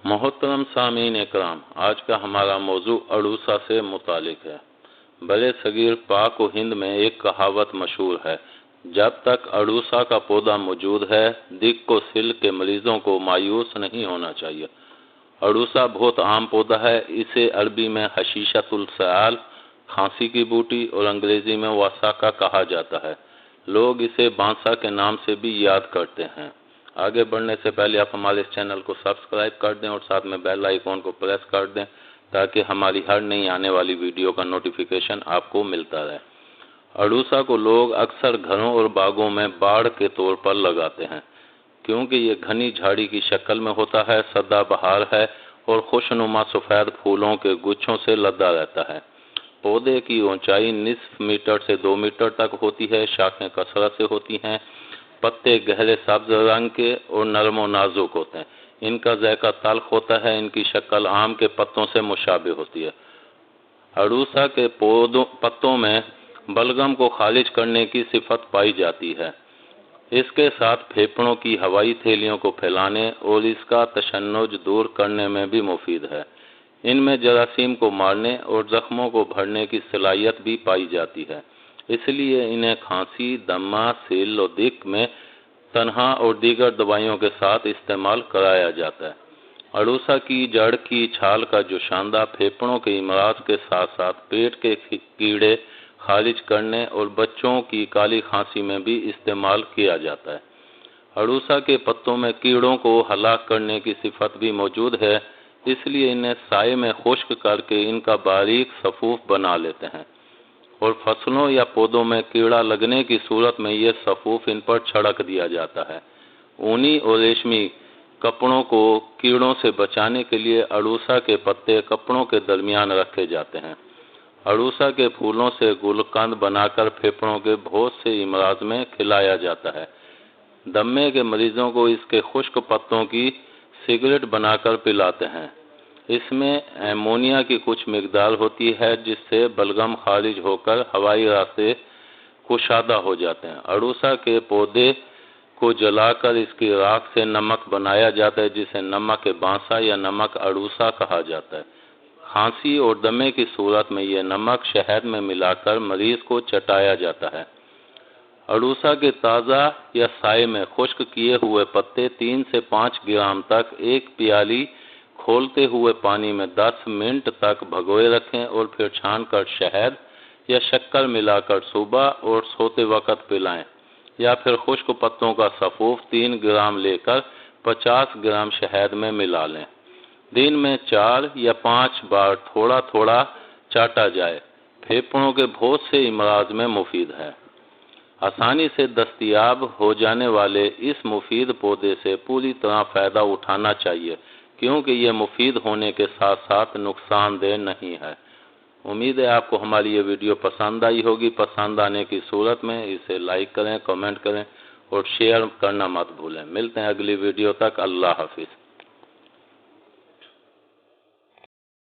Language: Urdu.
محترم سامعین اکرام، آج کا ہمارا موضوع اڑوسا سے متعلق ہے۔ بڑے صغیر پاک و ہند میں ایک کہاوت مشہور ہے، جب تک اڑوسا کا پودا موجود ہے، دق و سل کے مریضوں کو مایوس نہیں ہونا چاہیے۔ اڑوسا بہت عام پودا ہے، اسے عربی میں حشیشۃ السعال، کھانسی کی بوٹی اور انگریزی میں وساکا کہا جاتا ہے۔ لوگ اسے بانسا کے نام سے بھی یاد کرتے ہیں۔ آگے بڑھنے سے پہلے آپ ہمارے اس چینل کو سبسکرائب کر دیں اور ساتھ میں بیل آئیکن کو پریس کر دیں تاکہ ہماری ہر نئی آنے والی ویڈیو کا نوٹیفیکیشن آپ کو ملتا رہے۔ اڑوسا کو لوگ اکثر گھروں اور باغوں میں باڑ کے طور پر لگاتے ہیں، کیونکہ یہ گھنی جھاڑی کی شکل میں ہوتا ہے، سدا بہار ہے اور خوشنما سفید پھولوں کے گچھوں سے لدا رہتا ہے۔ پودے کی اونچائی نصف میٹر سے 2 میٹر تک ہوتی ہے، شاخیں کثرت سے ہوتی ہیں، پتے گہرے سبز رنگ کے اور نرم و نازک ہوتے ہیں۔ ان کا ذائقہ تلخ ہوتا ہے، ان کی شکل آم کے پتوں سے مشابہ ہوتی ہے۔ اڑوسا کے پتوں میں بلغم کو خارج کرنے کی صفت پائی جاتی ہے۔ اس کے ساتھ پھیپھڑوں کی ہوائی تھیلیوں کو پھیلانے اور اس کا تشنج دور کرنے میں بھی مفید ہے۔ ان میں جراثیم کو مارنے اور زخموں کو بھرنے کی صلاحیت بھی پائی جاتی ہے، اس لیے انہیں کھانسی، دمہ، سل و دق میں تنہا اور دیگر دوائیوں کے ساتھ استعمال کرایا جاتا ہے۔ اڑوسا کی جڑ کی چھال کا جو شاندار پھیپھڑوں کے امراض کے ساتھ ساتھ پیٹ کے کیڑے خارج کرنے اور بچوں کی کالی کھانسی میں بھی استعمال کیا جاتا ہے۔ اڑوسا کے پتوں میں کیڑوں کو ہلاک کرنے کی صفت بھی موجود ہے، اس لیے انہیں سائے میں خشک کر کے ان کا باریک صفوف بنا لیتے ہیں اور فصلوں یا پودوں میں کیڑا لگنے کی صورت میں یہ صفوف ان پر چھڑک دیا جاتا ہے۔ اونی اور ریشمی کپڑوں کو کیڑوں سے بچانے کے لیے اڑوسا کے پتے کپڑوں کے درمیان رکھے جاتے ہیں۔ اڑوسا کے پھولوں سے گلقند بنا کر پھیپھڑوں کے بہت سے امراض میں کھلایا جاتا ہے۔ دمے کے مریضوں کو اس کے خشک پتوں کی سگریٹ بنا کر پلاتے ہیں۔ اس میں ایمونیا کی کچھ مقدار ہوتی ہے جس سے بلغم خارج ہو کر ہوائی راستے کشادہ ہو جاتے ہیں۔ اڑوسا کے پودے کو جلا کر اس کی راکھ سے نمک بنایا جاتا ہے جسے نمک بانسا یا نمک اڑوسا کہا جاتا ہے۔ کھانسی اور دمے کی صورت میں یہ نمک شہد میں ملا کر مریض کو چٹایا جاتا ہے۔ اڑوسا کے تازہ یا سائے میں خشک کیے ہوئے پتے 3 سے 5 گرام تک ایک پیالی کھولتے ہوئے پانی میں 10 منٹ تک بھگوئے رکھیں اور پھر چھان کر شہد یا شکر ملا کر صبح اور سوتے وقت پلائیں، یا پھر خشک پتوں کا صفوف 3 گرام لے کر 50 گرام شہد میں ملا لیں۔ دن میں 4 یا 5 بار تھوڑا تھوڑا چاٹا جائے۔ پھیپھڑوں کے بہت سے امراض میں مفید ہے۔ آسانی سے دستیاب ہو جانے والے اس مفید پودے سے پوری طرح فائدہ اٹھانا چاہیے، کیونکہ یہ مفید ہونے کے ساتھ ساتھ نقصان دہ نہیں ہے۔ امید ہے آپ کو ہماری یہ ویڈیو پسند آئی ہوگی۔ پسند آنے کی صورت میں اسے لائک کریں، کمنٹ کریں اور شیئر کرنا مت بھولیں۔ ملتے ہیں اگلی ویڈیو تک۔ اللہ حافظ۔